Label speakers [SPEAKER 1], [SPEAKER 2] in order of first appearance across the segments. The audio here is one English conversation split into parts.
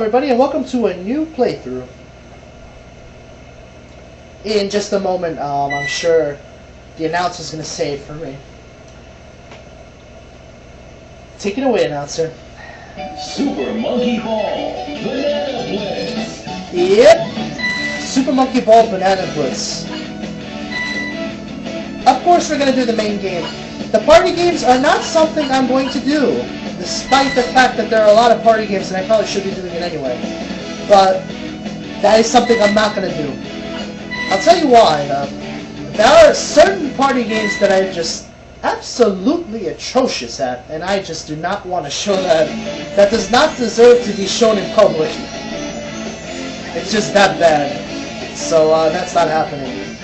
[SPEAKER 1] everybody, and welcome to a new playthrough. In just a moment, I'm sure the announcer's going to say it for me. Take it away, announcer.
[SPEAKER 2] Super Monkey Ball Banana Blitz.
[SPEAKER 1] Yep, Super Monkey Ball Banana Blitz. Of course, we're going to do the main game. The party games are not something I'm going to do, despite the fact that there are a lot of party games and I probably should be doing it anyway. But that is something I'm not going to do. I'll tell you why. There are certain party games that I'm just absolutely atrocious at, and I just do not want to show that. That does not deserve to be shown in public. It's just that bad. So that's not happening.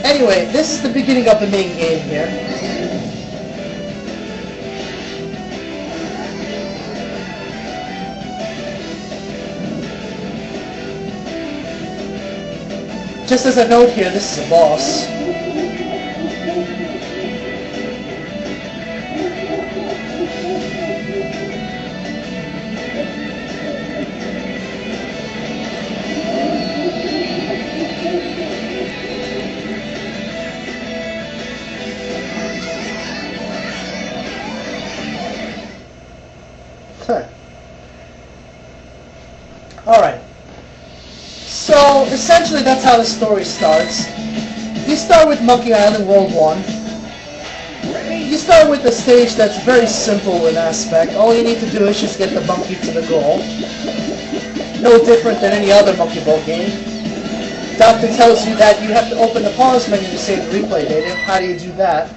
[SPEAKER 1] Anyway, this is the beginning of the main game here. Just as a note here, this is a boss. Alright. So, essentially that's how the story starts. You start with Monkey Island World 1. You start with a stage that's very simple in aspect. All you need to do is just get the monkey to the goal. No different than any other Monkey Ball game. Doctor tells you that you have to open the pause menu to save the replay data. How do you do that?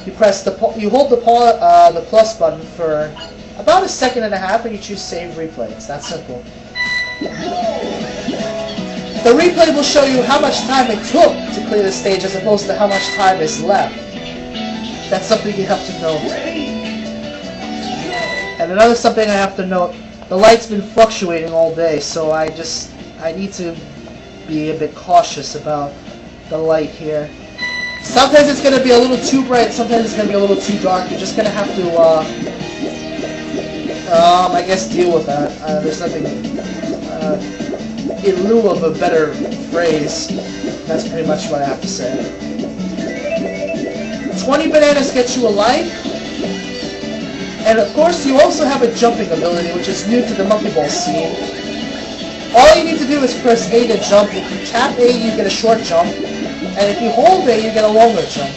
[SPEAKER 1] You press you hold the plus button for about 1.5 seconds and you choose save replay. It's that simple. The replay will show you how much time it took to clear the stage as opposed to how much time is left. That's something you have to note. And another something I have to note, the light's been fluctuating all day, so I need to be a bit cautious about the light here. Sometimes it's going to be a little too bright, sometimes it's going to be a little too dark. You're just going to have to, I guess, deal with that. There's nothing... in lieu of a better phrase, that's pretty much what I have to say. 20 bananas get you a life, and of course you also have a jumping ability, which is new to the Monkey Ball scene. All you need to do is press A to jump. If you tap A, you get a short jump, and if you hold A, you get a longer jump.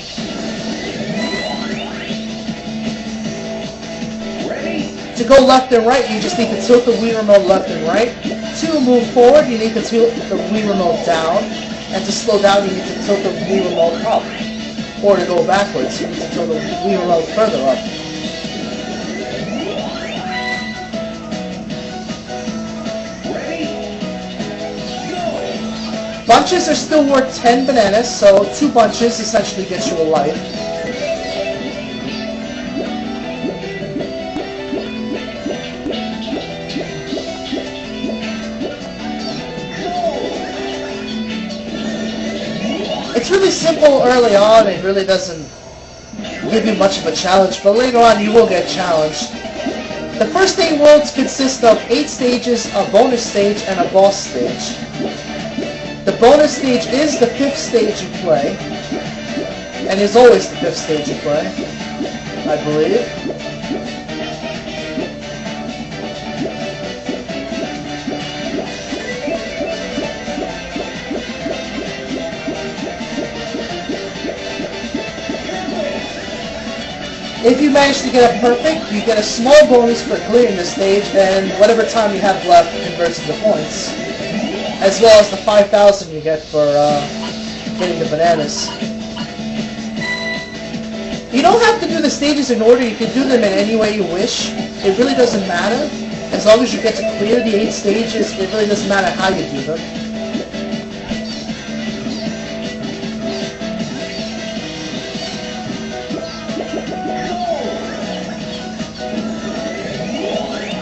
[SPEAKER 1] To go left and right, you just need to tilt the Wii remote left and right. To move forward, you need to tilt the Wii remote down, and to slow down, you need to tilt the Wii remote up. Or to go backwards, you need to tilt the Wii remote further up. Bunches are still worth 10 bananas, so 2 bunches essentially gets you a life. It's really simple early on, it really doesn't give you much of a challenge, but later on you will get challenged. The first 8 worlds consist of 8 stages, a bonus stage, and a boss stage. The bonus stage is the 5th stage you play, and is always the 5th stage you play, I believe. If you manage to get a perfect, you get a small bonus for clearing the stage, and whatever time you have left converts into points, as well as the 5,000 you get for getting the bananas. You don't have to do the stages in order, you can do them in any way you wish. It really doesn't matter. As long as you get to clear the 8 stages, it really doesn't matter how you do them.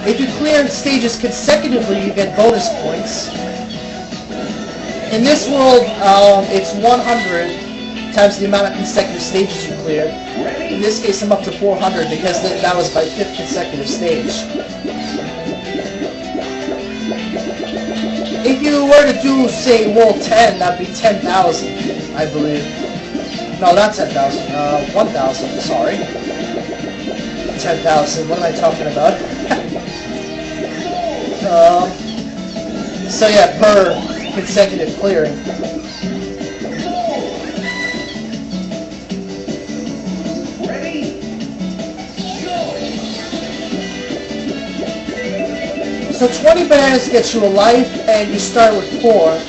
[SPEAKER 1] If you clear stages consecutively, you get bonus points. In this world, it's 100 times the amount of consecutive stages you cleared. In this case, I'm up to 400 because that was my 5th consecutive stage. if you were to do, say, World 10, that'd be 10,000, I believe. No, not 10,000. 1,000. Sorry. 10,000. What am I talking about? So yeah, per consecutive clearing. So 20 bananas gets you a life, and you start with 4.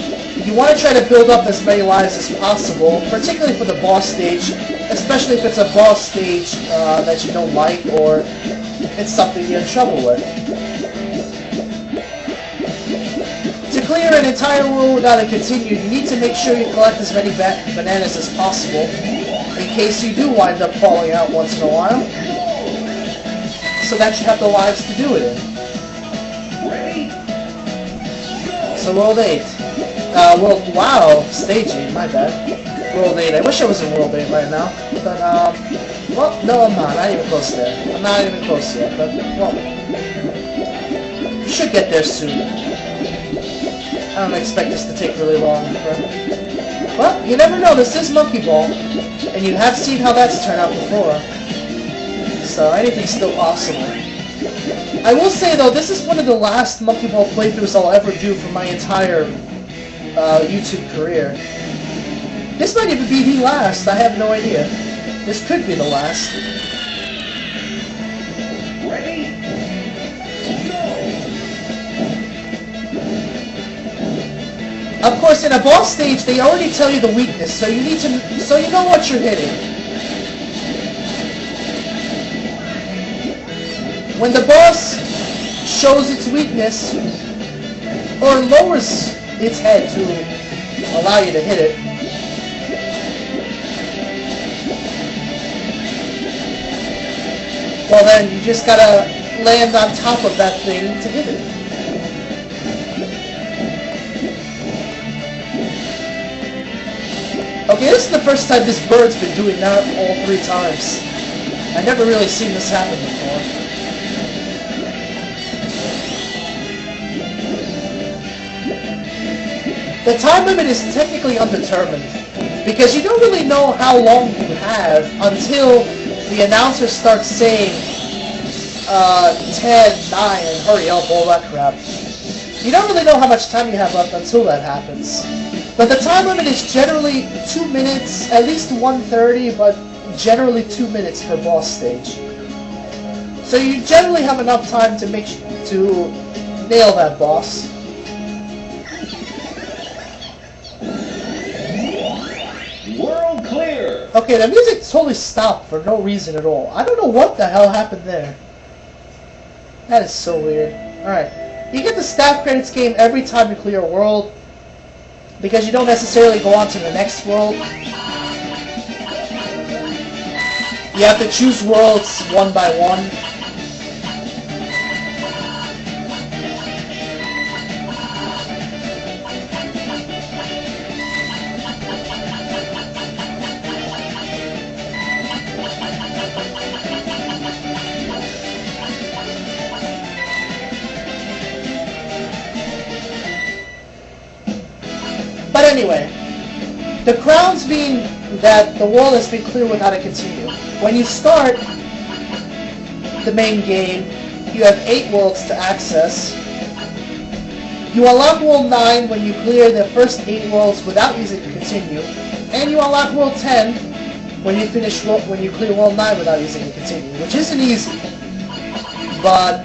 [SPEAKER 1] You want to try to build up as many lives as possible, particularly for the boss stage, especially if it's a boss stage that you don't like, or it's something you're in trouble with. To clear an entire world without a continue, you need to make sure you collect as many bananas as possible, in case you do wind up falling out once in a while, so that you have the lives to do it in. So World 8. Wow, Stage 8, my bad. World 8. I wish I was in World 8 right now. But, well, no I'm not even close there. I'm not even close yet, but, well, you should get there soon. I don't expect this to take really long. Well, you never know, this is Monkey Ball, and you have seen how that's turned out before. So, anything's still possible. I will say, though, this is one of the last Monkey Ball playthroughs I'll ever do for my entire YouTube career. This might even be the last, I have no idea. This could be the last.
[SPEAKER 2] Ready? Go!
[SPEAKER 1] Of course, in a boss stage, they already tell you the weakness, so you need to, so you know what you're hitting. When the boss shows its weakness, or lowers its head to allow you to hit it, well then you just gotta land on top of that thing to hit it. Okay, this is the first time this bird's been doing that all 3 times. I've never really seen this happen before. The time limit is technically undetermined, because you don't really know how long you have until the announcer starts saying 10, 9, and hurry up, all that crap. You don't really know how much time you have left until that happens. But the time limit is generally 2 minutes, at least 1:30, but generally 2 minutes per boss stage. So you generally have enough time to nail that boss.
[SPEAKER 2] World clear!
[SPEAKER 1] Okay, the music totally stopped for no reason at all. I don't know what the hell happened there. That is so weird. Alright. You get the staff credits game every time you clear a world, because you don't necessarily go on to the next world. You have to choose worlds one by one. But anyway, the crowns mean that the world has been cleared without a continue. When you start the main game, you have 8 worlds to access. You unlock World 9 when you clear the first 8 worlds without using a continue, and you unlock World 10 when you clear World 9 without using a continue, which isn't easy, but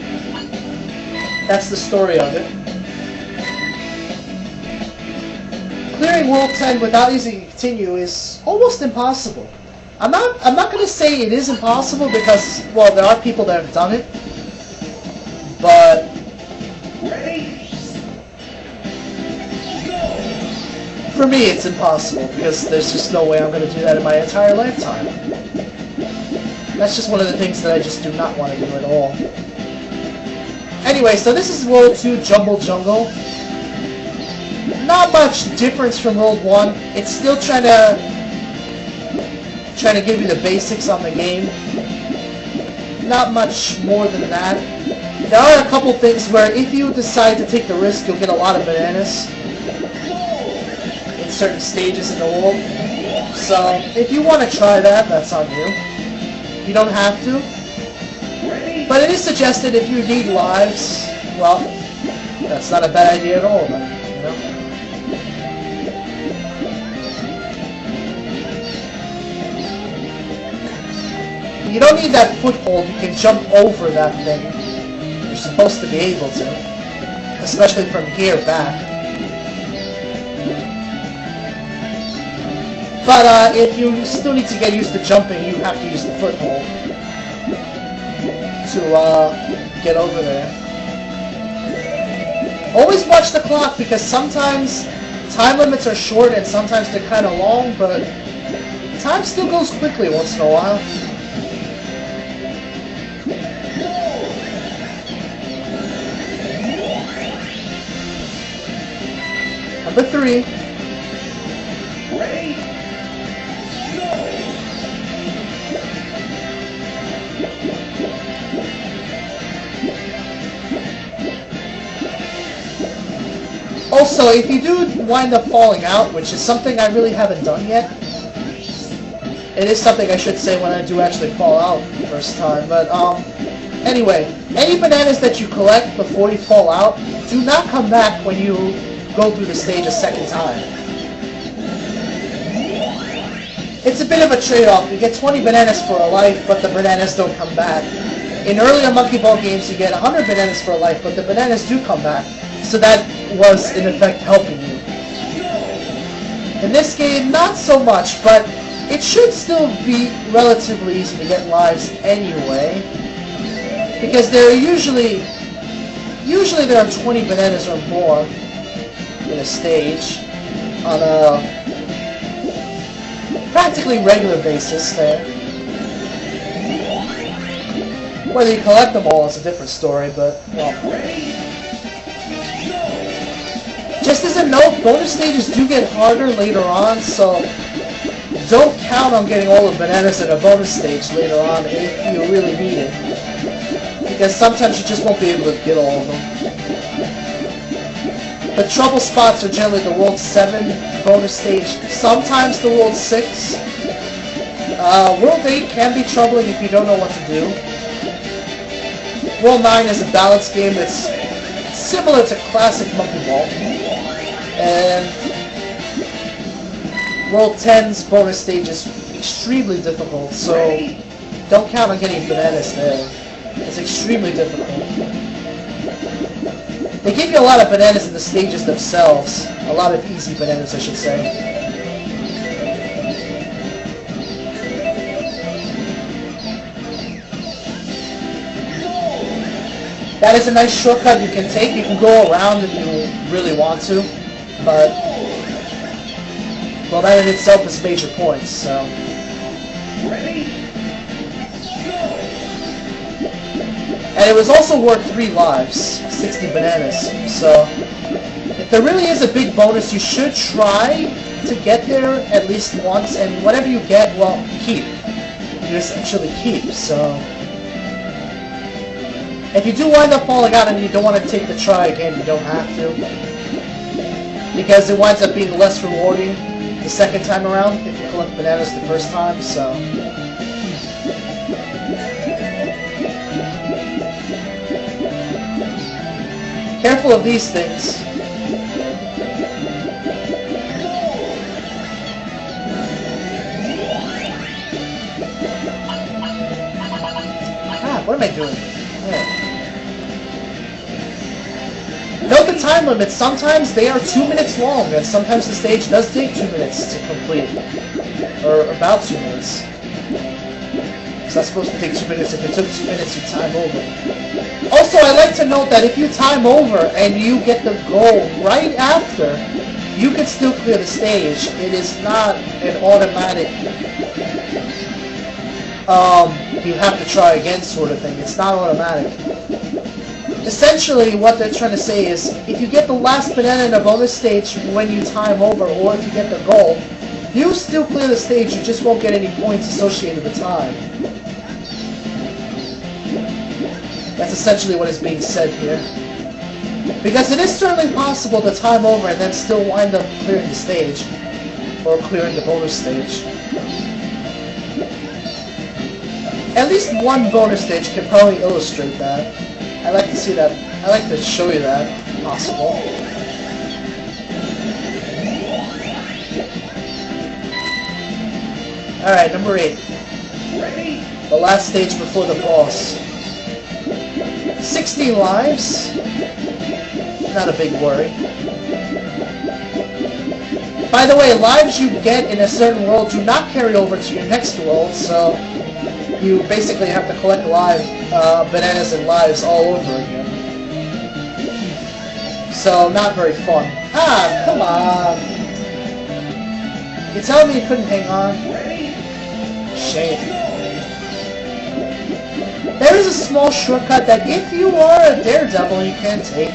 [SPEAKER 1] that's the story of it. Clearing World 10 without using a continue is almost impossible. I'm not going to say it is impossible because, well, there are people that have done it, but for me it's impossible because there's just no way I'm going to do that in my entire lifetime. That's just one of the things that I just do not want to do at all. Anyway, so this is World 2 Jumble Jungle. Not much difference from World 1. It's still trying to give you the basics on the game. not much more than that. There are a couple things where if you decide to take the risk, you'll get a lot of bananas in certain stages in the world. So if you want to try that, that's on you. You don't have to. But it is suggested if you need lives, well, that's not a bad idea at all, then, you know? You don't need that foothold, you can jump over that thing. You're supposed to be able to. Especially from here back. But if you still need to get used to jumping, you have to use the foothold to get over there. Always watch the clock because sometimes time limits are short and sometimes they're kind of long, but time still goes quickly once in a while. Number 3.
[SPEAKER 2] Ready?
[SPEAKER 1] Also, if you do wind up falling out, which is something I really haven't done yet, it is something I should say when I do actually fall out the first time, but anyway, any bananas that you collect before you fall out, do not come back when you go through the stage a second time. It's a bit of a trade-off. You get 20 bananas for a life, but the bananas don't come back. In earlier Monkey Ball games, you get 100 bananas for a life, but the bananas do come back. So that was, in effect, helping you. In this game, not so much, but it should still be relatively easy to get lives anyway. Because there are usually there are 20 bananas or more in a stage on a practically regular basis there. Whether you collect them all is a different story, but, well. Just as a note, bonus stages do get harder later on, so don't count on getting all the bananas in a bonus stage later on if you really need it. Because sometimes you just won't be able to get all of them. The trouble spots are generally the World 7 bonus stage, sometimes the World 6. World 8 can be troubling if you don't know what to do. World 9 is a balance game that's similar to classic Monkey Ball. And World 10's bonus stage is extremely difficult, so don't count on getting bananas there. It's extremely difficult. They give you a lot of bananas in the stages themselves. A lot of easy bananas, I should say. That is a nice shortcut you can take. You can go around if you really want to, but, well, that in itself is major points, so.
[SPEAKER 2] Ready?
[SPEAKER 1] And it was also worth 3 lives, 60 bananas, so if there really is a big bonus, you should try to get there at least once, and whatever you get, well, keep. You essentially keep, so. If you do wind up falling out and you don't want to take the try again, you don't have to. Because it winds up being less rewarding the second time around if you collect bananas the first time, so. Careful of these things. Ah, what am I doing? Yeah. Note the time limits. Sometimes they are 2 minutes long, and sometimes the stage does take 2 minutes to complete. Or about 2 minutes. It's not supposed to take 2 minutes. If it took 2 minutes, you time over. Also, I like to note that if you time over and you get the goal right after, you can still clear the stage. It is not an automatic, you have to try again sort of thing. It's not automatic. Essentially, what they're trying to say is, if you get the last banana in a bonus stage when you time over, or if you get the goal, you still clear the stage, you just won't get any points associated with time. essentially what is being said here. Because it is certainly possible to time over and then still wind up clearing the stage. Or clearing the bonus stage. At least one bonus stage can probably illustrate that. I'd like to see that. I'd like to show you that, if possible. Alright, number 8.
[SPEAKER 2] Ready?
[SPEAKER 1] The last stage before the boss. 60 lives. Not a big worry. By the way, lives you get in a certain world do not carry over to your next world, so you basically have to collect bananas and lives all over again. So, not very fun. Ah, come on! You're telling me you couldn't hang on?
[SPEAKER 2] Ready?
[SPEAKER 1] Shame. There is a small shortcut that if you are a daredevil, you can take.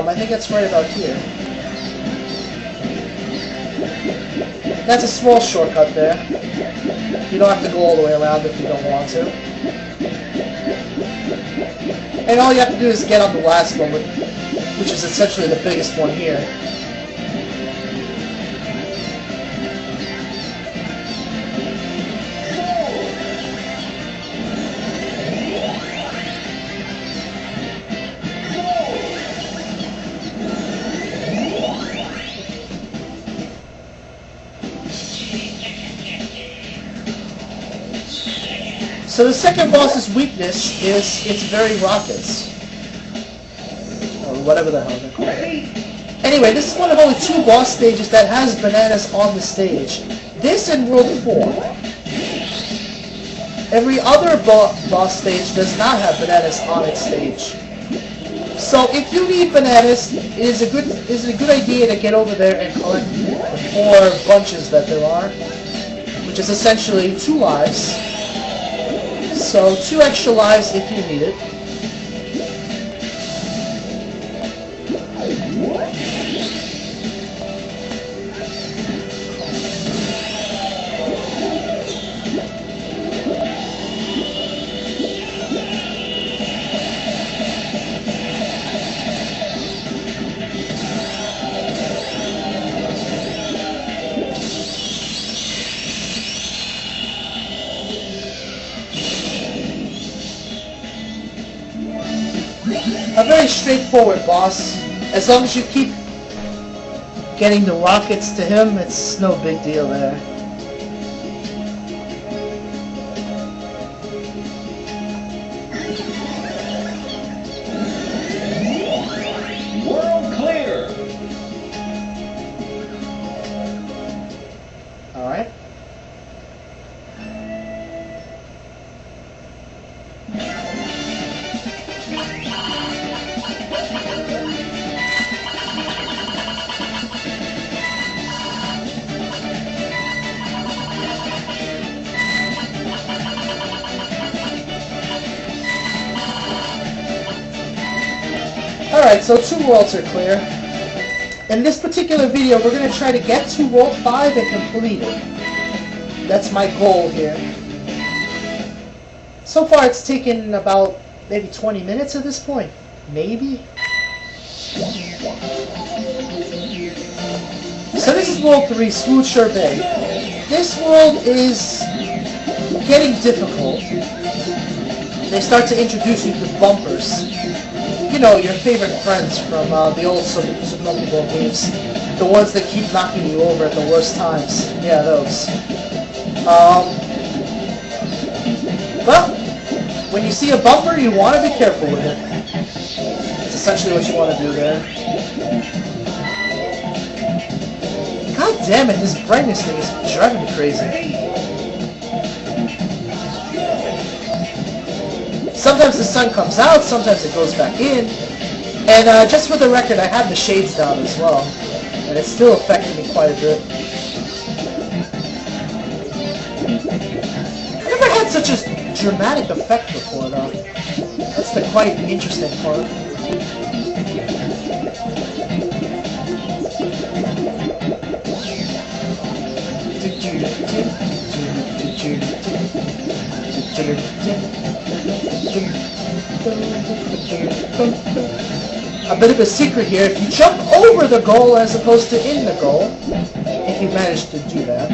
[SPEAKER 1] I think that's right about here. That's a small shortcut there. You don't have to go all the way around if you don't want to. And all you have to do is get on the last one, which is essentially the biggest one here. So the second boss's weakness is its very rockets. Or whatever the hell they're called.
[SPEAKER 2] Ready?
[SPEAKER 1] Anyway, this is one of only 2 boss stages that has bananas on the stage. This and World 4. Every other boss stage does not have bananas on its stage. So if you need bananas, it is a good idea to get over there and collect the 4 bunches that there are, which is essentially 2 lives. So 2 extra lives if you need it. A very straightforward boss. As long as you keep getting the rockets to him, it's no big deal there.
[SPEAKER 2] World clear.
[SPEAKER 1] Alright. Alright, so 2 worlds are clear. In this particular video, we're going to try to get to World 5 and complete it. That's my goal here. So far, it's taken about maybe 20 minutes at this point. Maybe? So this is World 3, Smooth Sherbet. This world is getting difficult. They start to introduce you to bumpers. You know, your favorite friends from the old Super Bowl games. The ones that keep knocking you over at the worst times. Yeah, those. Well, when you see a bumper, you want to be careful with it. That's essentially what you want to do there. God damn it, this brightness thing is driving me crazy. Sometimes the sun comes out, sometimes it goes back in. And just for the record, I have the shades down as well. And it's still affecting me quite a bit. I never had such a dramatic effect before, though. That's the quite interesting part. A bit of a secret here, if you jump over the goal as opposed to in the goal, if you manage to do that,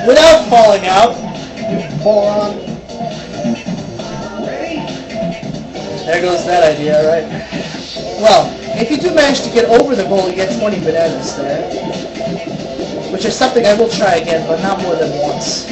[SPEAKER 1] without falling out, you moron. There goes that idea, right? Well, if you do manage to get over the goal, you get 20 bananas there. Which is something I will try again, but not more than once.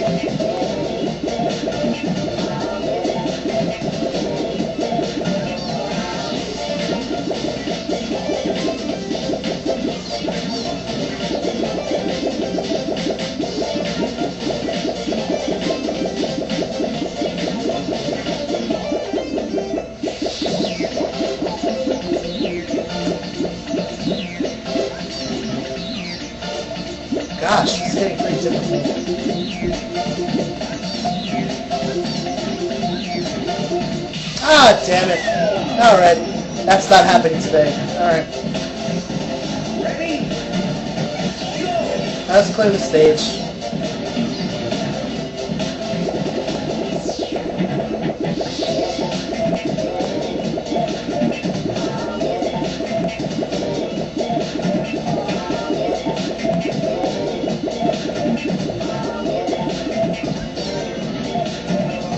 [SPEAKER 1] Gosh, it's getting pretty difficult. Ah, damn it. Alright. That's not happening today. Alright.
[SPEAKER 2] Ready?
[SPEAKER 1] Let's clear the stage.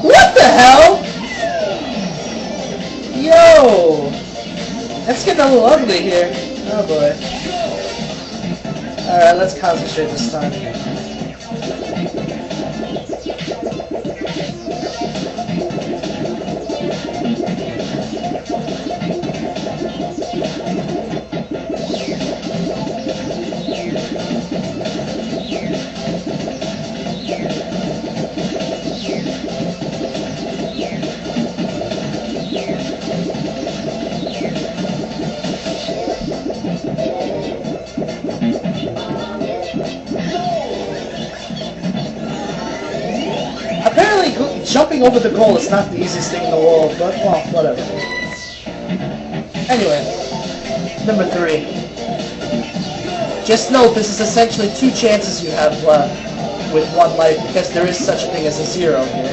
[SPEAKER 1] What the hell? Yo! That's getting a little ugly here. Oh boy. Alright, let's concentrate this time. Apparently, jumping over the goal is not the easiest thing in the world, but, well, whatever. Anyway, number 3. Just note, this is essentially 2 chances you have with 1 life, because there is such a thing as a 0 here.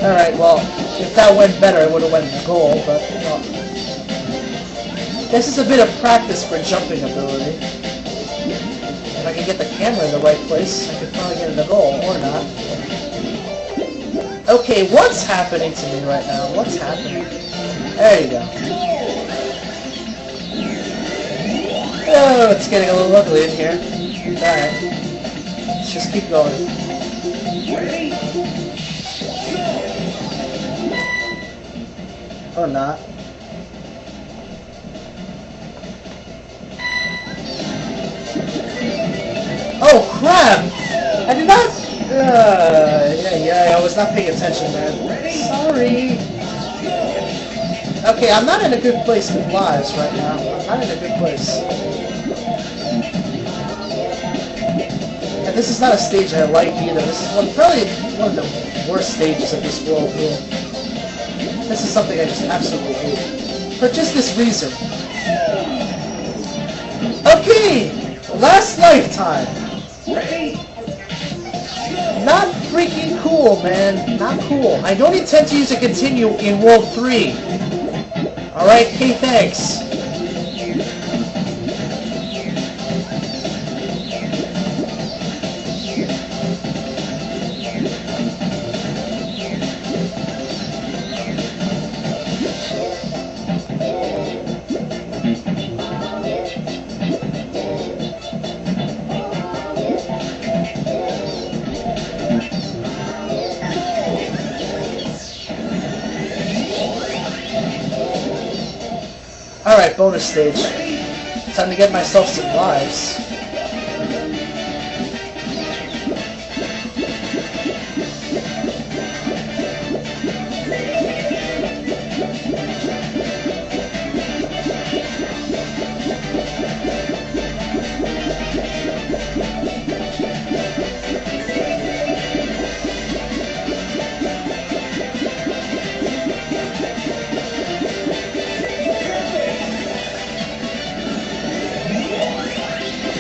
[SPEAKER 1] Alright, well, if that went better, it would have went in the goal, but, well. This is a bit of practice for jumping ability. If I can get the camera in the right place, I could probably get in the goal, or not. Okay, what's happening to me right now? What's happening? There you go. Oh, it's getting a little ugly in here. Alright. Let's just keep going.
[SPEAKER 2] Ready?
[SPEAKER 1] Or not. Oh crap! I did not. Yeah, I was not paying attention, man. Sorry. Okay, I'm not in a good place with lives right now. I'm not in a good place. And this is not a stage I like either. This is probably one of the worst stages of this world here. This is something I just absolutely hate. For just this reason. Okay! Last lifetime!
[SPEAKER 2] Ready?
[SPEAKER 1] Not freaking cool, man. Not cool. I don't intend to use a continue in World 3. Alright, hey, thanks. Alright, bonus stage. Time to get myself some lives.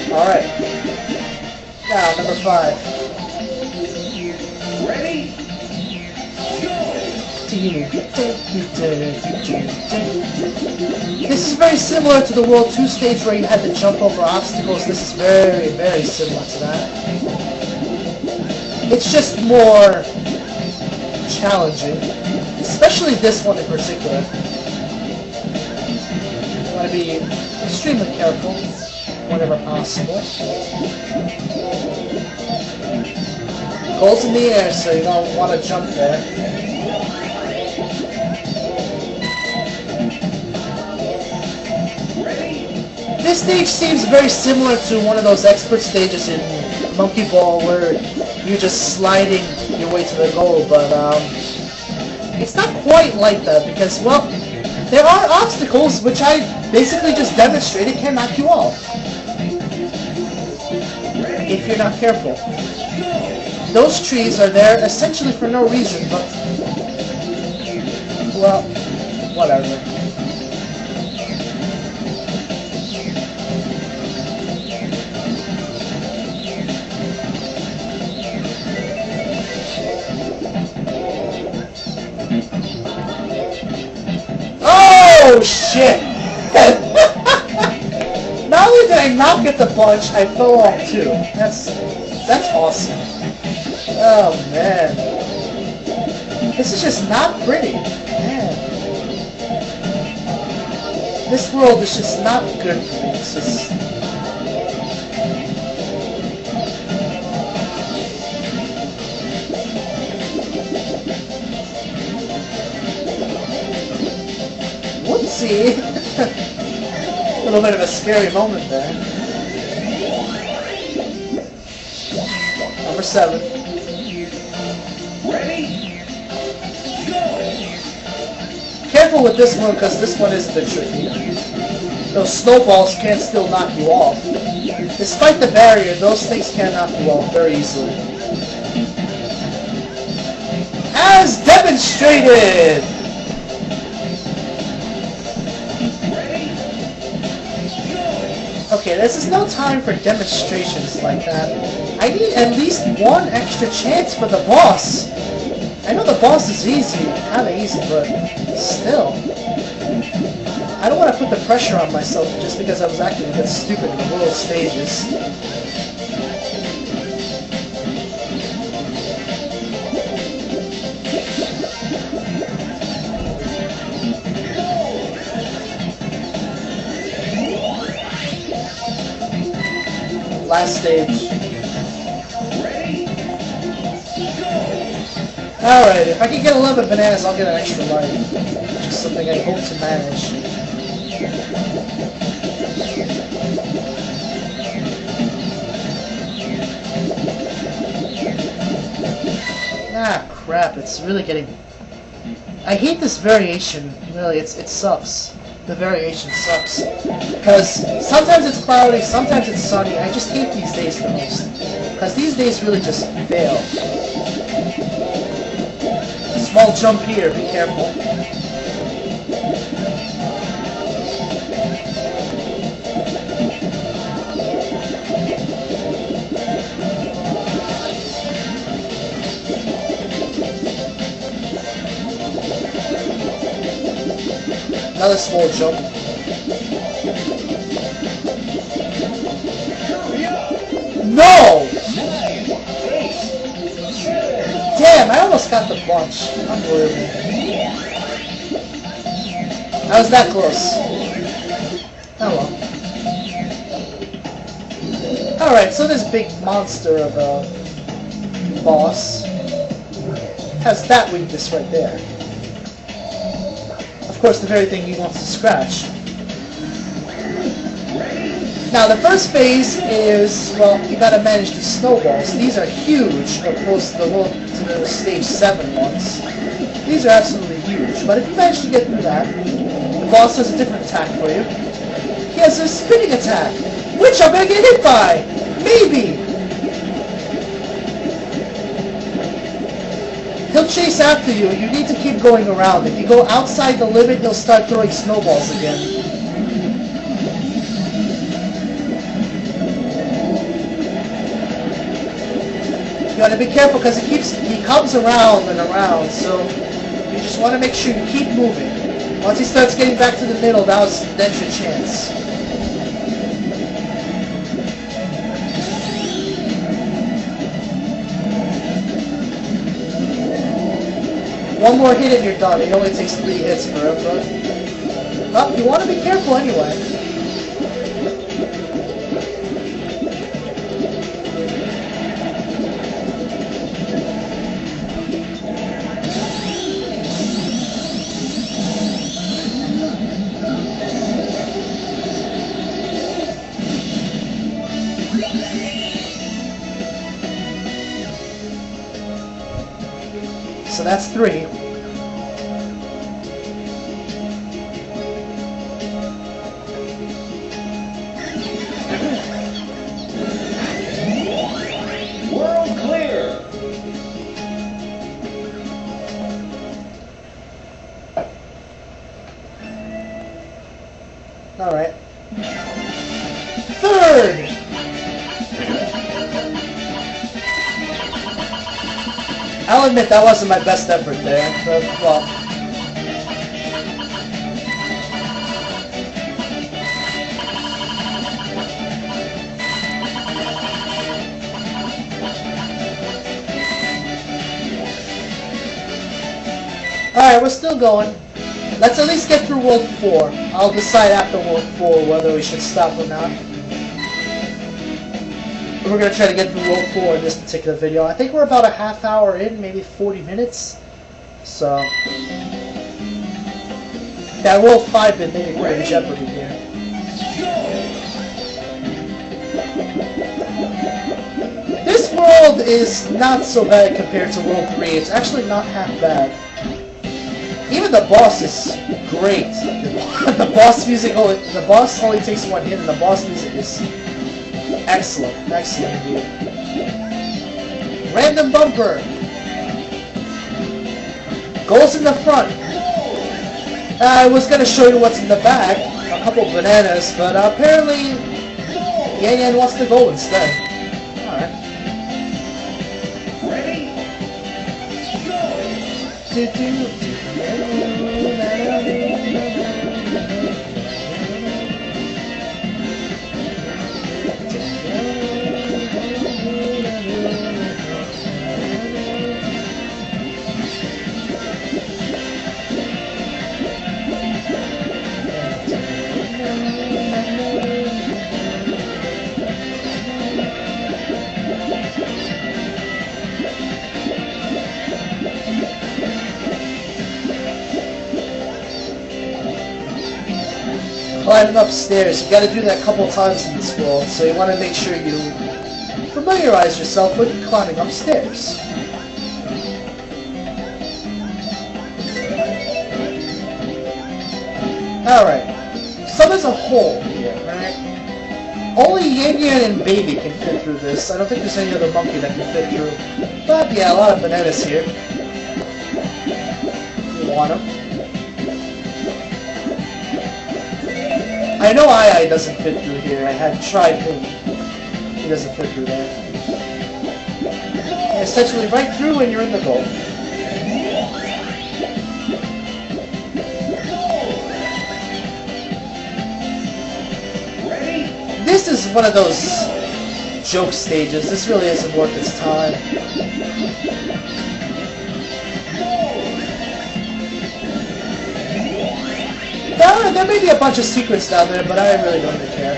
[SPEAKER 1] Alright. Now, number 5.
[SPEAKER 2] Ready?
[SPEAKER 1] theme. This is very similar to the World 2 stage where you had to jump over obstacles. This is very, very similar to that. It's just more challenging, especially this one in particular. You want to be extremely careful whenever possible. Goals in the air, so you don't want to jump there. This stage seems very similar to one of those expert stages in Monkey Ball where you're just sliding your way to the goal, but it's not quite like that because, well, there are obstacles which I basically just demonstrated can knock you off if you're not careful. Those trees are there essentially for no reason, but, well, whatever. Oh shit! Not only did I not get the bunch, I fell off too. That's awesome. Oh man, this is just not pretty. Man, this world is just not good for me. It's just. Whoopsie! A little bit of a scary moment there. Number 7.
[SPEAKER 2] Ready? Go!
[SPEAKER 1] Careful with this one because this one is a bit tricky. Those snowballs can still knock you off. Despite the barrier, those things can knock you off very easily. As demonstrated! Okay, this is no time for demonstrations like that. I need at least one extra chance for the boss. I know the boss is easy, kind of easy, but still. I don't want to put the pressure on myself just because I was acting a bit stupid in the world stages. Last stage. Alright, if I can get 11 bananas, I'll get an extra life. Which is something I hope to manage. Ah, crap, it's really getting... I hate this variation, really, it sucks. The variation sucks. Because sometimes it's cloudy, sometimes it's sunny. I just hate these days the most. Because these days really just fail. Small jump here, be careful. Another small jump. No! Damn, I almost got the bunch. Unbelievable. I was that close. Oh well. Alright, so this big monster of a boss has that weakness right there. Of course, the very thing he wants to scratch. Now, the first phase is, well, you gotta manage the snowballs. These are huge, opposed to the stage 7 ones. These are absolutely huge, but if you manage to get through that, the boss has a different attack for you. He has a spinning attack, which I'm gonna get hit by! Maybe! He'll chase after you. You need to keep going around. If you go outside the limit, he'll start throwing snowballs again. You gotta be careful because he comes around and around, so you just want to make sure you keep moving. Once he starts getting back to the middle, that's your chance. One more hit and you're done. It only takes 3 hits for him, but... Oh, you want to be careful anyway. So that's 3.
[SPEAKER 2] World clear.
[SPEAKER 1] All right. 3rd. I'll admit that wasn't my best effort there, but well. Alright, we're still going. Let's at least get through World 4. I'll decide after World 4 whether we should stop or not. We're going to try to get through World 4 in this particular video. I think we're about a half hour in, maybe 40 minutes. So... yeah, World 5 been maybe put in jeopardy here. This world is not so bad compared to World 3. It's actually not half bad. Even the boss is great. The boss music the boss only takes 1 hit, and the boss music is excellent. Excellent indeed. Random bumper. Goals in the front. I was gonna show you what's in the back. A couple bananas, but apparently Yan Yan wants to go instead. Alright.
[SPEAKER 2] Ready?
[SPEAKER 1] Climbing upstairs, you gotta do that a couple times in this world, so you want to make sure you familiarize yourself with climbing upstairs. Alright, so there's a hole here, right? Only Yan Yan and Baby can fit through this. I don't think there's any other monkey that can fit through. But yeah, a lot of bananas here. You want them? I know I doesn't fit through here. I had tried him. He doesn't fit through there. And essentially right through and you're in the goal. This is one of those joke stages. This really isn't worth its time. There may be a bunch of secrets down there, but I really don't even care.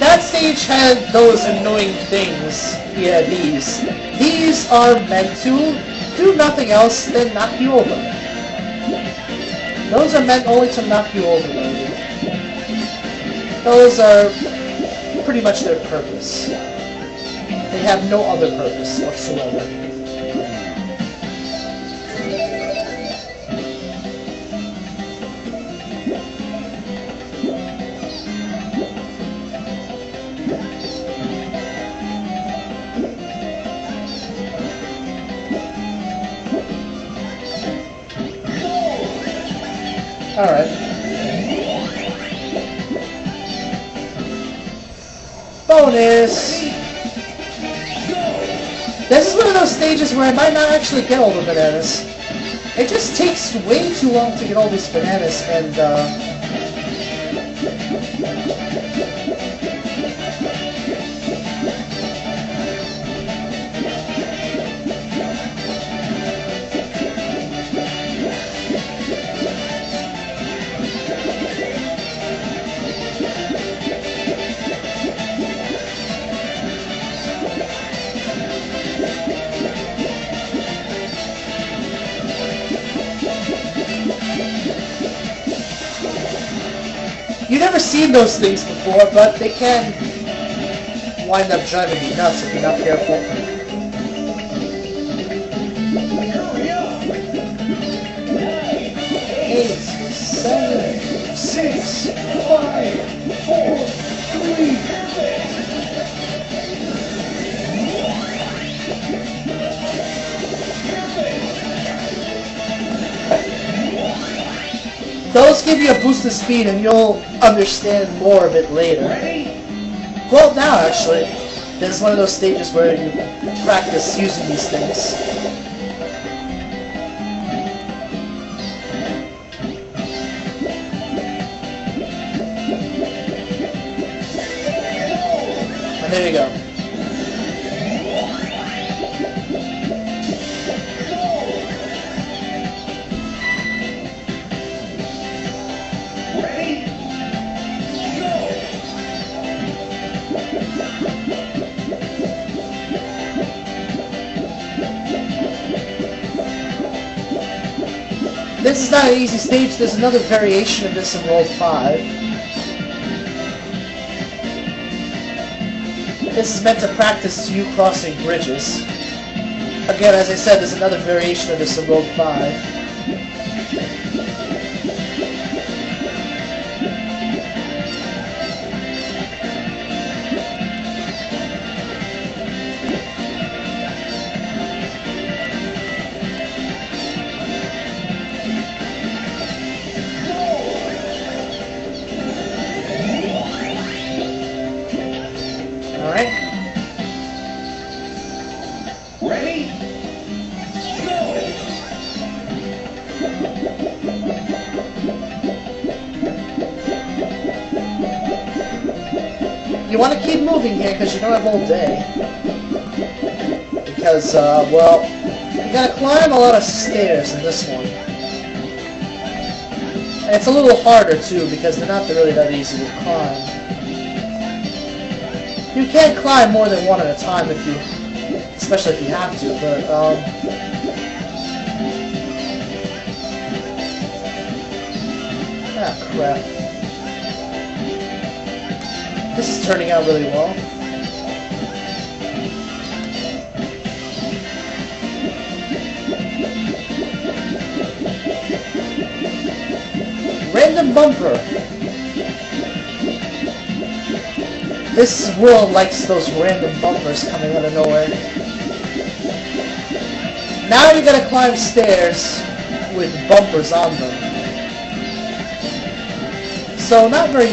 [SPEAKER 1] That stage had those annoying things. Yeah, these. These are meant to do nothing else than knock you over. Those are meant only to knock you over, lady. Those are pretty much their purpose. They have no other purpose whatsoever. Alright. Bonus! This is one of those those stages where I might not actually get all the bananas. It just takes way too long to get all these bananas, and you've never seen those things before, but they can wind up driving you nuts if you're not careful.
[SPEAKER 2] Hurry up!
[SPEAKER 1] 8, 7, 6, 5, 4, 3. Those give you a boost of speed, and you'll understand more of it later.
[SPEAKER 2] Ready?
[SPEAKER 1] Well, now actually, this is one of those stages where you practice using these things. And there you go.
[SPEAKER 2] Ready? Go!
[SPEAKER 1] This is not an easy stage. There's another variation of this in World 5. This is meant to practice you crossing bridges. Again, as I said, there's another variation of this in World 5. Alright?
[SPEAKER 2] Ready? Go!
[SPEAKER 1] You want to keep moving here because you don't have all day. Because, well, you gotta climb a lot of stairs in this one. And it's a little harder too because they're not really that easy to climb. You can't climb more than one at a time if you, especially if you have to, but, ah, crap. This is turning out really well. Random bumper. This world likes those random bumpers coming out of nowhere. Now you gotta climb stairs with bumpers on them. So not very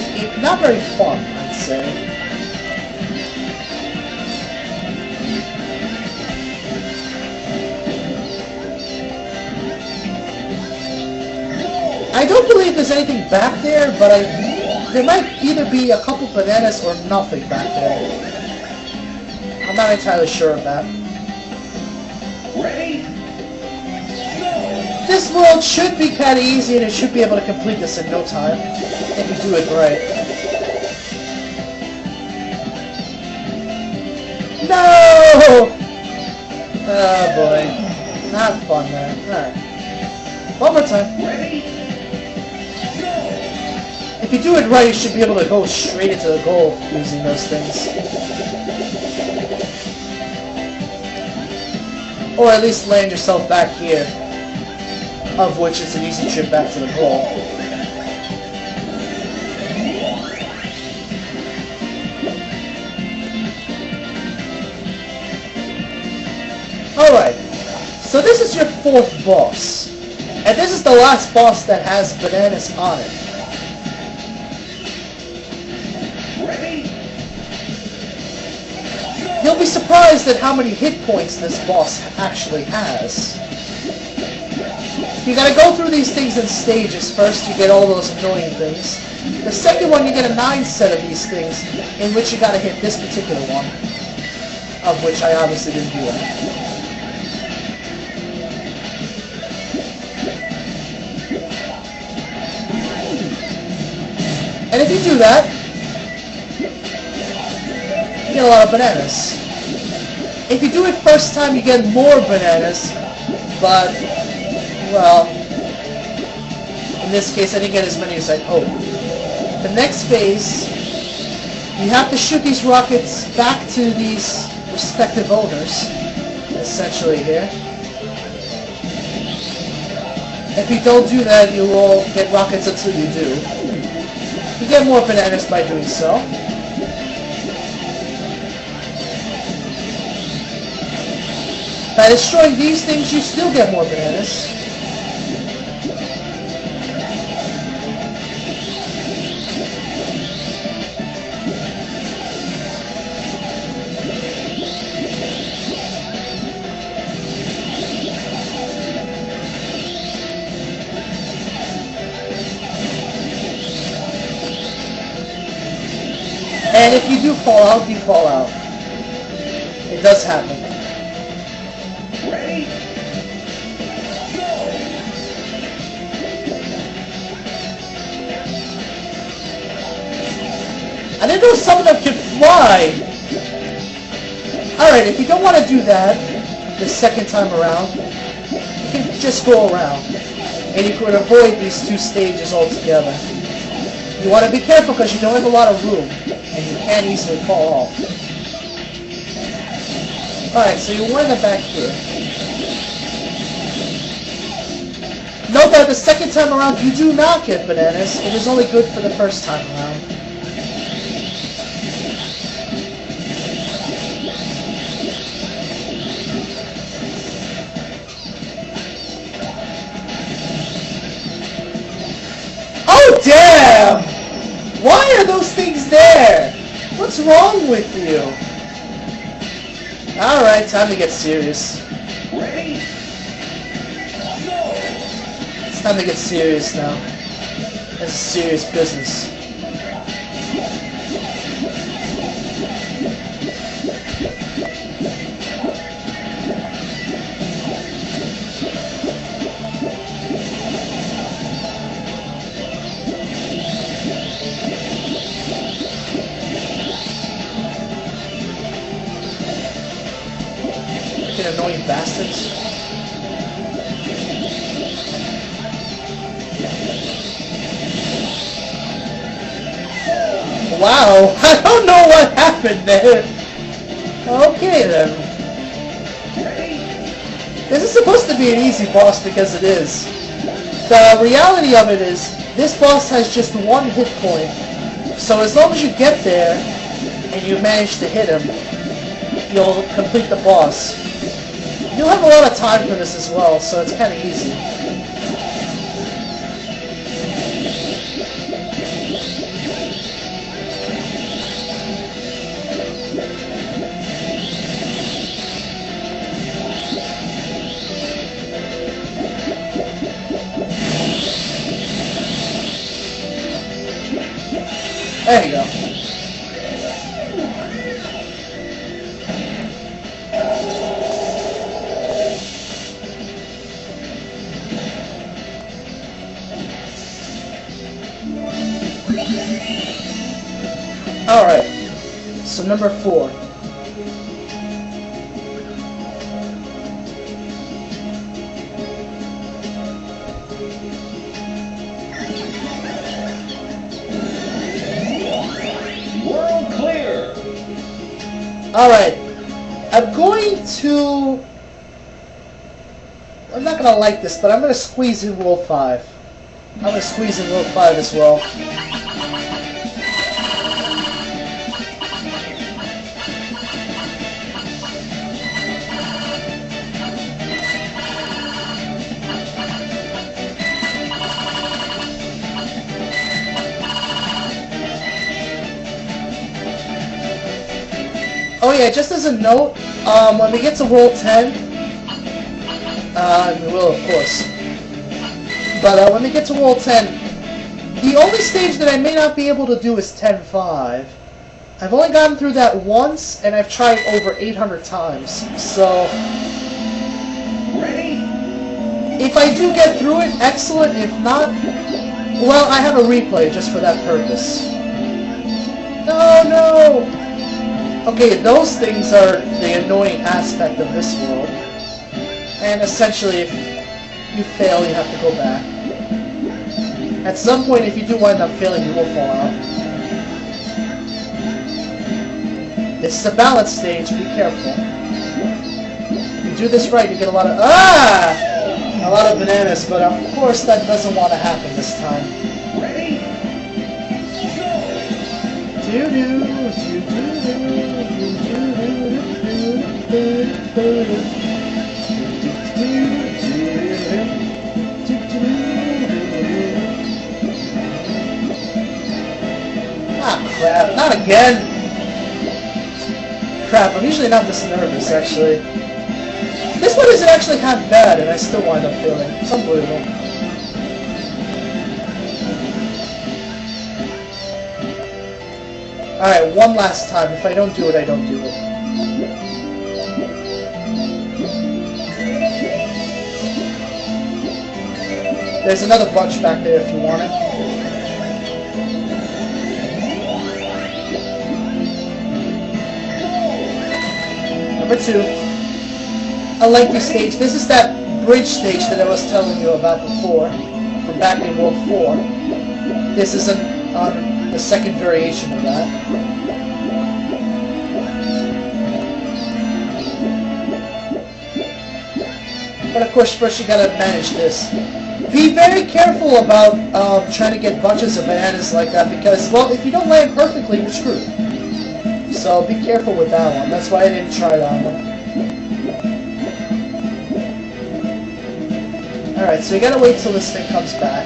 [SPEAKER 1] fun, I'd say. I don't believe there's anything back there, but there might either be a couple bananas or nothing back there. I'm not entirely sure of that.
[SPEAKER 2] Ready? Go!
[SPEAKER 1] This world should be kind of easy, and it should be able to complete this in no time, if you do it right. No! Oh boy. Not fun, man. Alright. One more time.
[SPEAKER 2] Ready?
[SPEAKER 1] If you do it right, you should be able to go straight into the goal using those things. Or at least land yourself back here, of which is an easy trip back to the goal. Alright, so this is your 4th boss. And this is the last boss that has bananas on it. You'll You'll be surprised at how many hit points this boss actually has. You gotta go through these things in stages. First, you get all those annoying things. The second one, you get a 9 set of these things, in which you gotta hit this particular one. Of which I obviously didn't do that. And if you do that, you get a lot of bananas. If you do it first time, you get more bananas, but, well, in this case, I didn't get as many as I'd hoped. The next phase, you have to shoot these rockets back to these respective owners, essentially here. If you don't do that, you will get rockets until you do. You get more bananas by doing so. By destroying these things, you still get more bananas. And if you do fall out, you fall out. It does happen.
[SPEAKER 2] Ready? Go!
[SPEAKER 1] I didn't know some of them could fly! Alright, if you don't want to do that the second time around, you can just go around. And you can avoid these 2 stages altogether. You want to be careful because you don't have a lot of room, and you can easily fall off. Alright, so you wind up back here. Note that the second time around you do not get bananas. It is only good for the first time around. Oh damn! Why are those things there? What's wrong with you? Alright, time to get serious.
[SPEAKER 2] Ready? Go!
[SPEAKER 1] It's time to get serious now. This is serious business. Freaking annoying bastards. Wow, I don't know what happened there. Okay then. This is supposed to be an easy boss because it is. The reality of it is, this boss has just 1 hit point. So as long as you get there, and you manage to hit him, you'll complete the boss. You'll have a lot of time for this as well, so it's kind of easy. There you go. Alright, so number 4.
[SPEAKER 2] World clear!
[SPEAKER 1] Alright, I'm going to... I'm not going to like this, but I'm going to squeeze in World 5. I'm going to squeeze in World 5 as well. Oh yeah, just as a note, when we get to World 10, we will of course, but when we get to World 10, the only stage that I may not be able to do is 10-5. I've only gotten through that once, and I've tried over 800 times, so...
[SPEAKER 2] Ready?
[SPEAKER 1] If I do get through it, excellent. If not, well, I have a replay just for that purpose. No! Okay, those things are the annoying aspect of this world. And essentially, if you fail, you have to go back. At some point, if you do wind up failing, you will fall out. This is a balance stage, be careful. If you do this right, you get a lot of... a lot of bananas, but of course that doesn't want to happen this time.
[SPEAKER 2] Ready?
[SPEAKER 1] Ah, crap, not again! Crap, I'm usually not this nervous, actually. This one isn't actually half bad, and I still wind up failing. It's unbelievable. Alright, one last time. If I don't do it, I don't do it. There's another bunch back there if you want it. Number 2. A lengthy stage. This is that bridge stage that I was telling you about before, from back in World 4. This is the second variation of that. But of course, first you gotta manage this. Be very careful about trying to get bunches of bananas like that, because, well, if you don't land perfectly, you're screwed. So be careful with that one. That's why I didn't try that one. Alright, so you gotta wait till this thing comes back.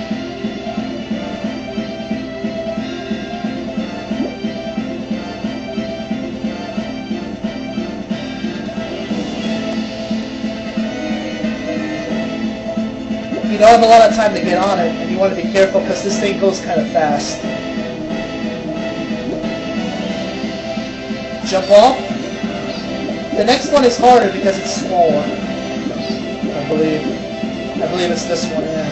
[SPEAKER 1] You don't have a lot of time to get on it, and you want to be careful because this thing goes kind of fast. Jump off. The next one is harder because it's smaller, I believe. I believe it's this one, yeah.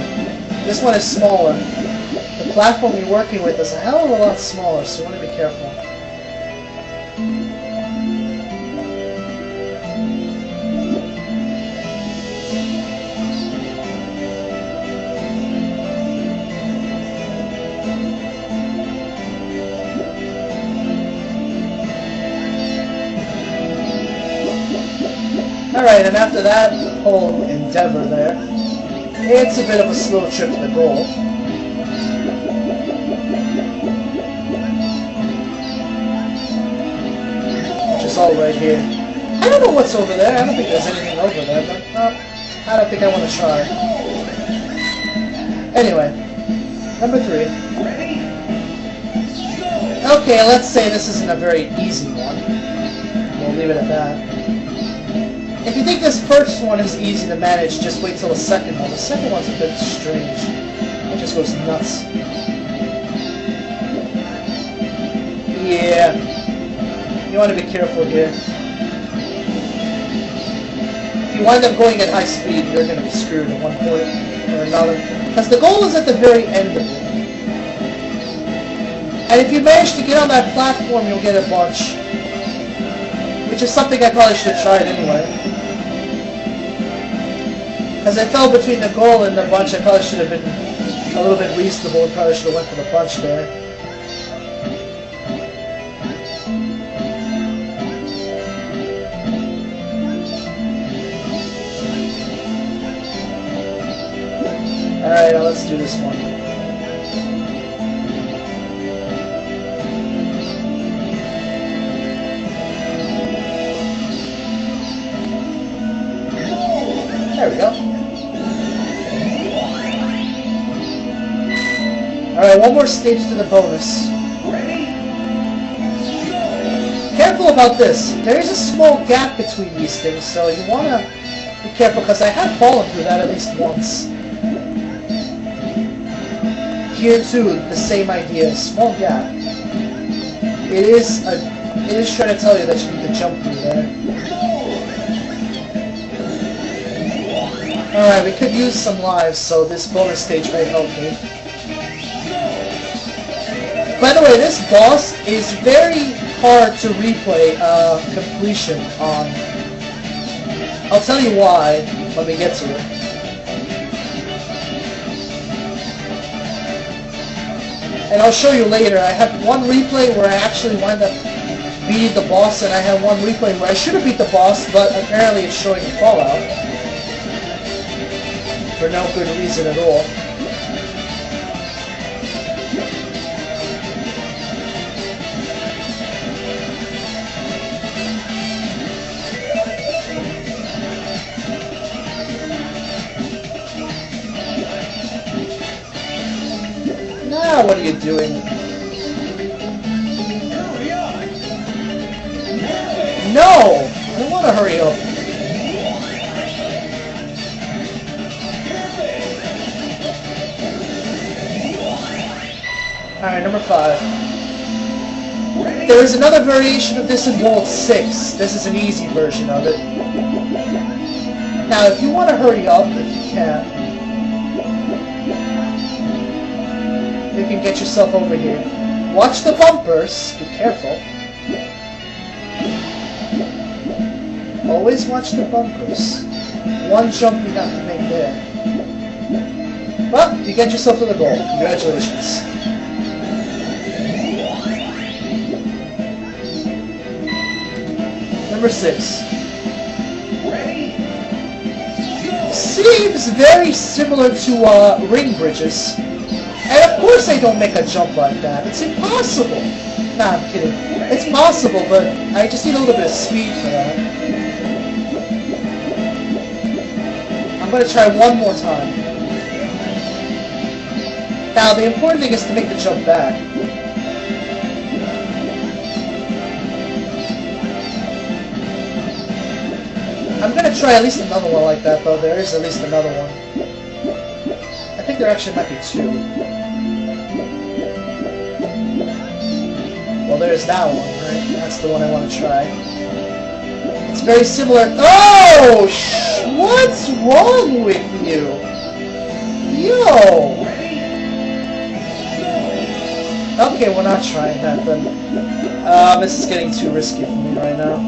[SPEAKER 1] This one is smaller. The platform you're working with is a hell of a lot smaller, so you want to be careful. Alright, and after that whole endeavor there, it's a bit of a slow trip to the goal. Which is all right here. I don't know what's over there. I don't think there's anything over there, but I don't think I want to try. Anyway, number 3. Okay, let's say this isn't a very easy one. We'll leave it at that. If you think this first one is easy to manage, just wait till the second one. The second one's a bit strange. It just goes nuts. Yeah. You want to be careful here. If you wind up going at high speed, you're going to be screwed at one point or another. Because the goal is at the very end of it. And if you manage to get on that platform, you'll get a bunch. Which is something I probably should have tried anyway. As I fell between the goal and the bunch, I probably should have been a little bit reasonable and probably should have went for the bunch there. Alright, now let's do this one. There we go. Alright, one more stage to the bonus. careful about this. There is a small gap between these things, so you want to be careful, because I have fallen through that at least once. Here too, the same idea, small gap. It is trying to tell you that you need to jump through there. Alright, we could use some lives, so this bonus stage may help me. By the way, this boss is very hard to replay completion on. I'll tell you why when we get to it. And I'll show you later. I have one replay where I actually wind up beating the boss, and I have one replay where I should have beat the boss, but apparently it's showing a fallout. For no good reason at all. Now what are you doing?
[SPEAKER 2] Hurry up!
[SPEAKER 1] No! I don't want to hurry up. Alright, number 5. There is another variation of this in World 6. This is an easy version of it. Now, if you want to hurry up, if you can get yourself over here. Watch the bumpers. Be careful. Always watch the bumpers. One jump you have to make there. Well, you get yourself to the goal. Congratulations. Number 6.
[SPEAKER 2] Ready?
[SPEAKER 1] Seems very similar to ring bridges. And of course they don't make a jump like that. It's impossible. Nah, I'm kidding. It's possible, but I just need a little bit of speed for that. I'm going to try one more time. Now, the important thing is to make the jump back. I'm going to try at least another one like that, though. There is at least another one. I think there actually might be 2. Well, there's that one, right? That's the one I want to try. It's very similar. Oh! What's wrong with you? Yo! Okay, we're not trying that then. This is getting too risky for me right now.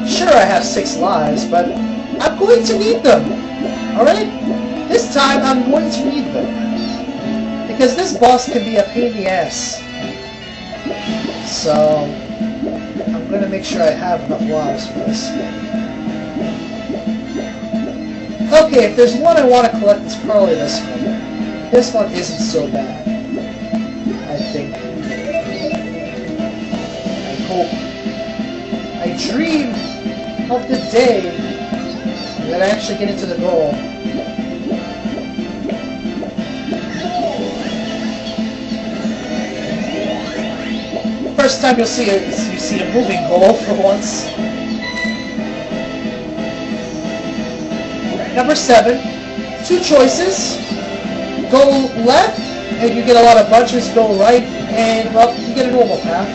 [SPEAKER 1] Sure, I have 6 lives, but I'm going to need them. Alright? This time, I'm going to need them. Because this boss can be a pain in the ass. So, I'm going to make sure I have enough lives for this. Okay, if there's one I want to collect, it's probably this one. This one isn't so bad. I think. I hope. I dream of the day that I actually get into the goal. First time you see a moving goal for once. Number 7. 2 choices. Go left, and you get a lot of bunches. Go right, and well, you get a normal path.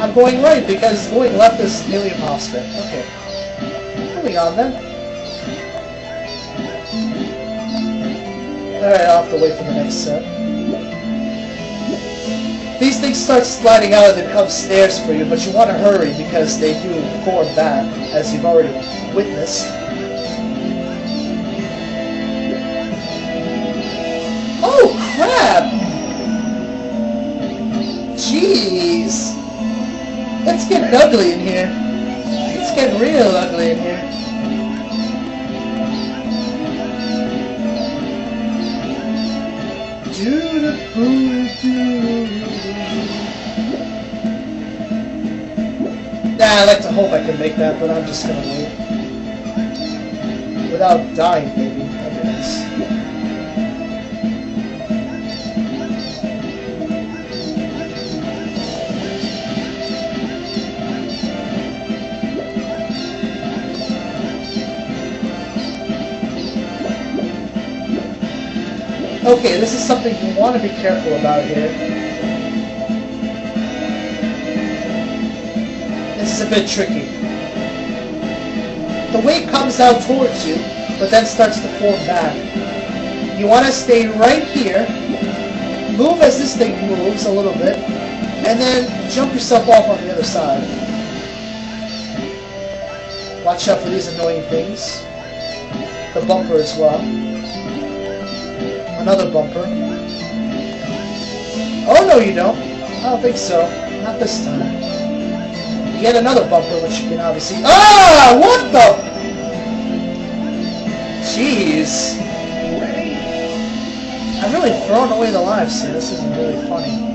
[SPEAKER 1] I'm going right because going left is nearly impossible. Okay. Moving on then. Alright, I'll have to wait for the next set. These things start sliding out and they become stairs for you, but you want to hurry because they do form back, as you've already witnessed. Oh, crap! Jeez! It's getting ugly in here. It's getting real ugly in here. Nah, I like to hope I can make that, but I'm just gonna wait. Without dying, maybe. That'd be nice. Okay, this is something you want to be careful about here. This is a bit tricky. The weight comes out towards you, but then starts to form back. You want to stay right here, move as this thing moves a little bit, and then jump yourself off on the other side. Watch out for these annoying things. The bumper as well. Another bumper. Oh no you don't. I don't think so. Not this time. Yet another bumper which you can obviously... Ah! What the... Jeez. I'm really throwing away the lives here. This isn't really funny.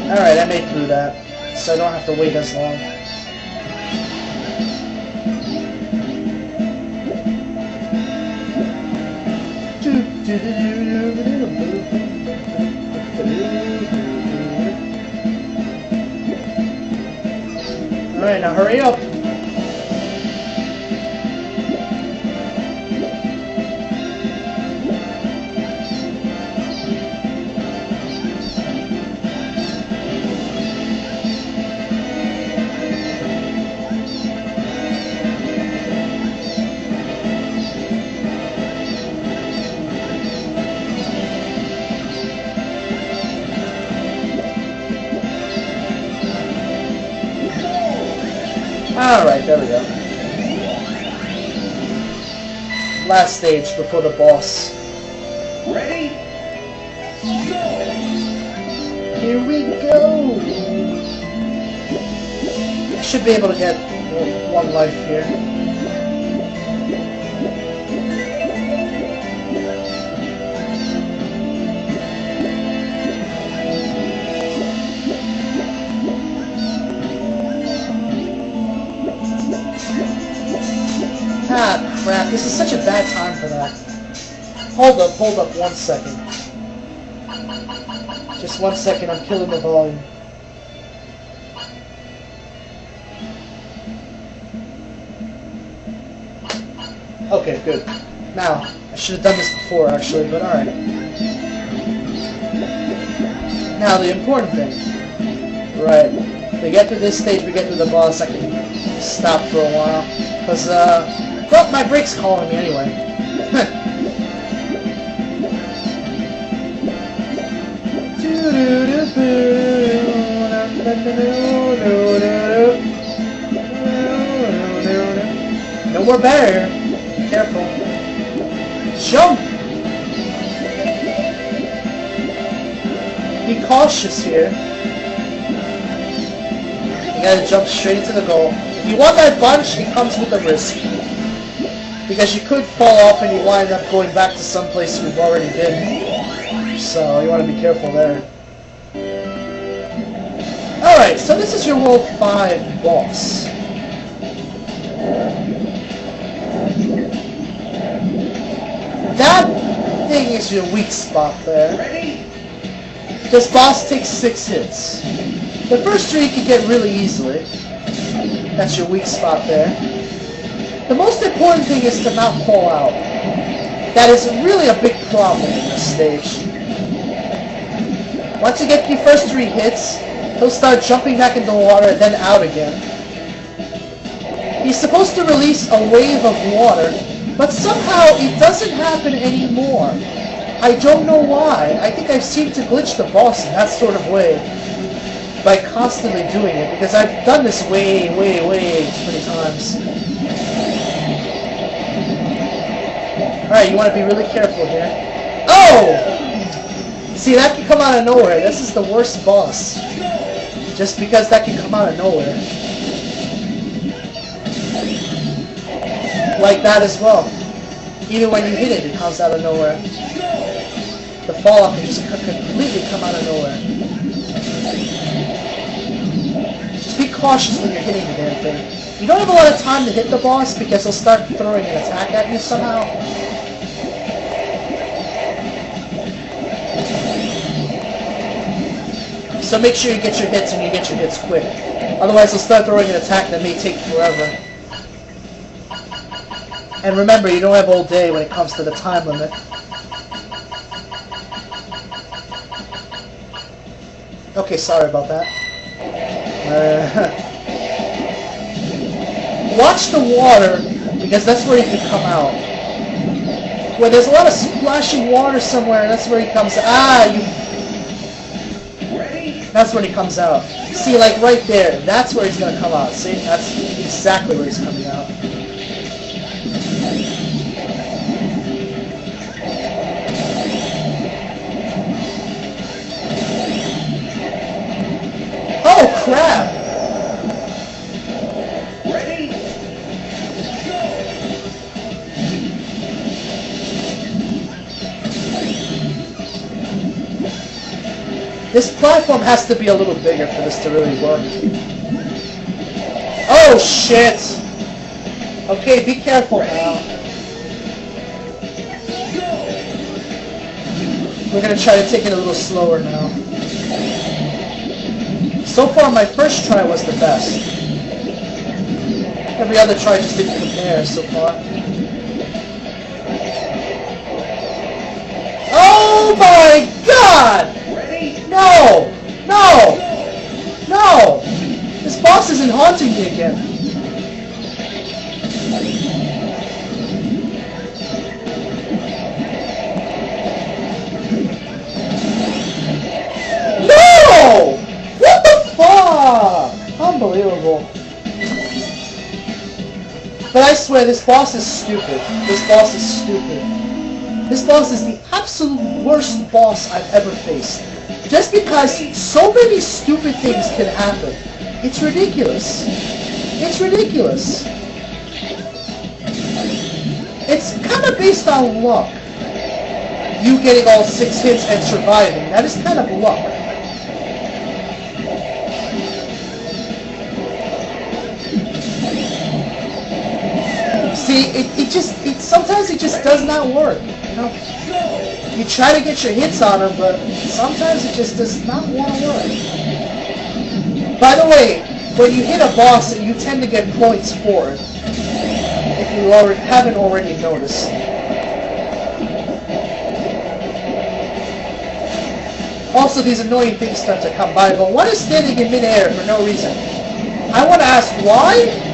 [SPEAKER 1] Alright, I made through that, so I don't have to wait as long. Alright, now hurry up! Alright, there we go. Last stage before the boss.
[SPEAKER 2] Ready? Go!
[SPEAKER 1] Here we go! I should be able to get one life here. Ah, crap. This is such a bad time for that. Hold up 1 second. Just 1 second, I'm killing the volume. Okay, good. Now, I should have done this before, actually, but alright. Now, the important thing. Right. To get through this stage, we get through the boss, I can stop for a while. Because, well, my brake's calling me anyway. No more barrier. Be careful. Jump! Be cautious here. You gotta jump straight into the goal. If you want that bunch, it comes with a risk. Because you could fall off and you wind up going back to some place you've already been. So you want to be careful there. Alright, so this is your World 5 boss. That thing is your weak spot there.
[SPEAKER 2] Ready?
[SPEAKER 1] This boss takes 6 hits. The first 3 you can get really easily. That's your weak spot there. The most important thing is to not fall out. That is really a big problem in this stage. Once you get your first 3 hits, he'll start jumping back into the water and then out again. He's supposed to release a wave of water, but somehow it doesn't happen anymore. I don't know why. I think I've seemed to glitch the boss in that sort of way by constantly doing it, because I've done this way too many times. Alright, you want to be really careful here. Oh! See, that can come out of nowhere. This is the worst boss. Just because that can come out of nowhere. Like that as well. Even when you hit it, it comes out of nowhere. The fall-off can just completely come out of nowhere. Just be cautious when you're hitting the damn thing. You don't have a lot of time to hit the boss because he'll start throwing an attack at you somehow. So make sure you get your hits and you get your hits quick. Otherwise they'll start throwing an attack that may take forever. And remember, you don't have all day when it comes to the time limit. Okay, sorry about that. Watch the water, because that's where he can come out. Where there's a lot of splashing water somewhere, that's where he comes out. Ah, you... That's when he comes out. See, like right there, that's where he's going to come out. See, that's exactly where he's coming out. Oh, crap!
[SPEAKER 2] Ready? Go!
[SPEAKER 1] This platform has to be a little bigger for this to really work. Oh, shit! Okay, be careful now. We're gonna try to take it a little slower now. So far, my first try was the best. Every other try just didn't compare so far. Oh my god! No! No! No! This boss isn't haunting me again. No! What the fuck? Unbelievable. But I swear, this boss is stupid. This boss is stupid. This boss is the absolute worst boss I've ever faced. Just because so many stupid things can happen. It's ridiculous. It's ridiculous. It's kind of based on luck. You getting all 6 hits and surviving. That is kind of luck. See, sometimes it just does not work, you know? You try to get your hits on them, but sometimes it just does not want to work. By the way, when you hit a boss, you tend to get points for it, if you haven't already noticed. Also, these annoying things start to come by, but one is standing in midair for no reason. I want to ask why?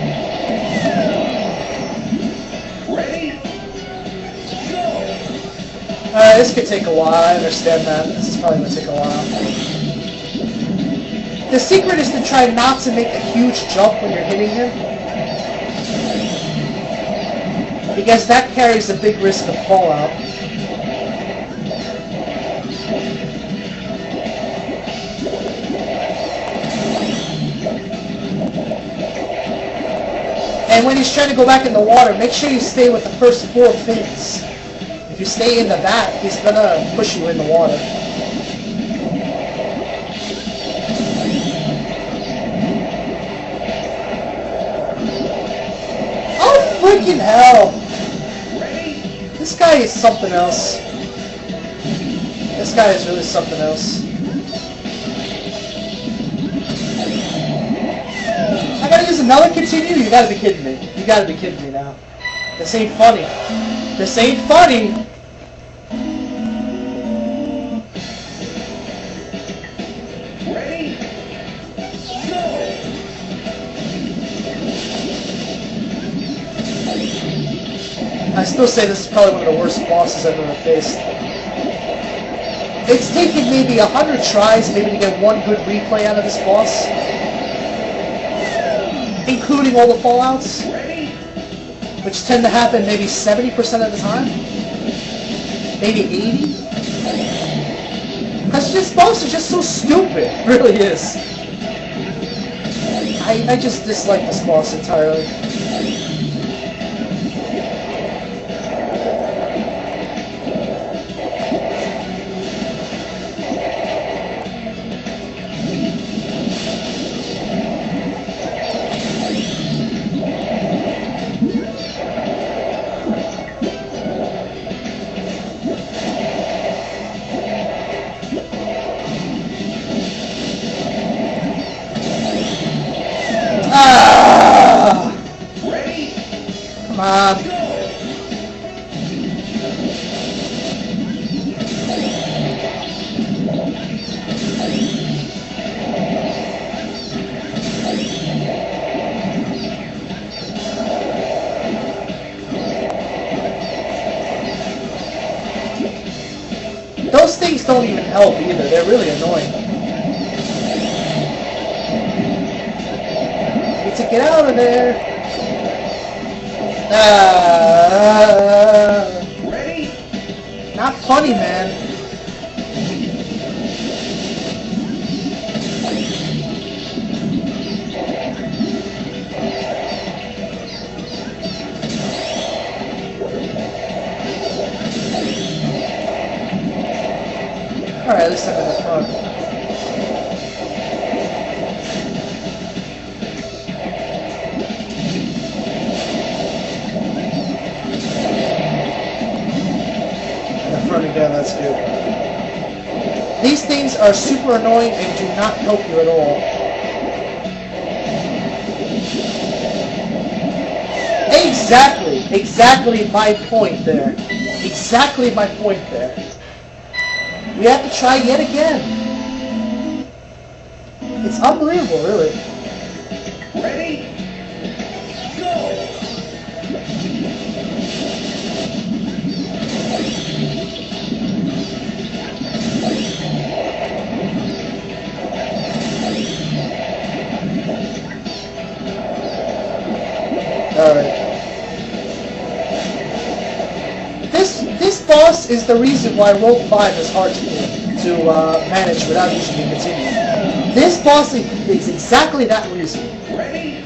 [SPEAKER 1] This could take a while, I understand that. This is probably going to take a while. The secret is to try not to make a huge jump when you're hitting him. Because that carries a big risk of fallout. And when he's trying to go back in the water, make sure you stay with the first 4 fins. If you stay in the back, he's gonna push you in the water. Oh, freaking hell! This guy is something else. This guy is really something else. I gotta use another continue? You gotta be kidding me. You gotta be kidding me now. This ain't funny. This ain't funny!
[SPEAKER 2] Ready? Go!
[SPEAKER 1] I still say this is probably one of the worst bosses I've ever faced. It's taken maybe 100 tries maybe to get one good replay out of this boss. Including all the fallouts. Which tend to happen maybe 70% of the time? Maybe 80? Because this boss is just so stupid. It really is. I just dislike this boss entirely. help either. They're really annoying. Need to get out of there.
[SPEAKER 2] Ready?
[SPEAKER 1] Not funny, man. Alright, at least I'm in the front. In the front again, that's good. These things are super annoying and do not help you at all. Exactly my point there. Exactly my point there. We have to try yet again. It's unbelievable, really.
[SPEAKER 2] Ready? Go!
[SPEAKER 1] Alright. This boss is the reason why World 5 is hard to manage without using the continue. This boss is exactly that reason.
[SPEAKER 2] Ready?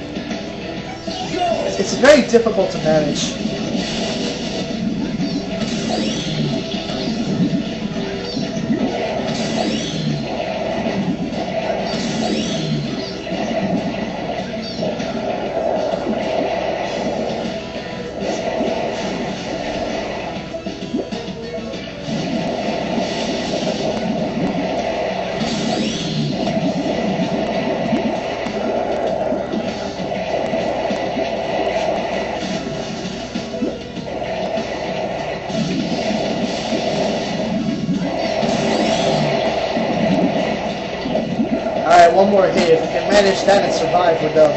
[SPEAKER 2] Go!
[SPEAKER 1] It's very difficult to manage. Alright, one more hit. If we can manage that and survive, we're done.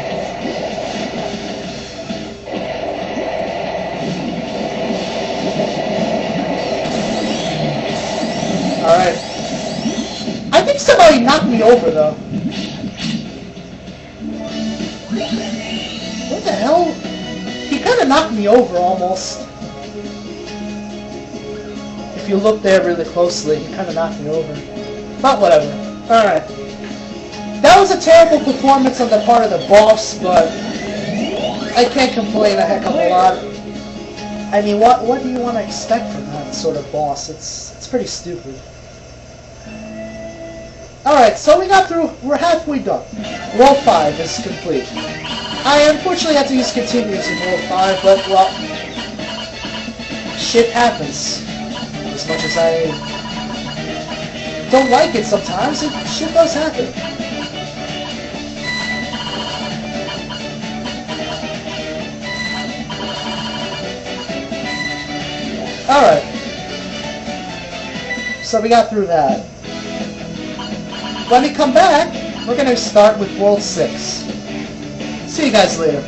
[SPEAKER 1] Alright. I think somebody knocked me over, though. What the hell? He kind of knocked me over, almost. If you look there really closely, he kind of knocked me over. But whatever. Alright. That was a terrible performance on the part of the boss, but I can't complain a heck of a lot. I mean, what do you want to expect from that sort of boss? It's pretty stupid. Alright, so we got through, we're halfway done. World 5 is complete. I unfortunately had to use continues in World 5, but, well, shit happens. As much as I don't like it sometimes, shit does happen. Alright. So we got through that. When we come back, we're going to start with World 6. See you guys later.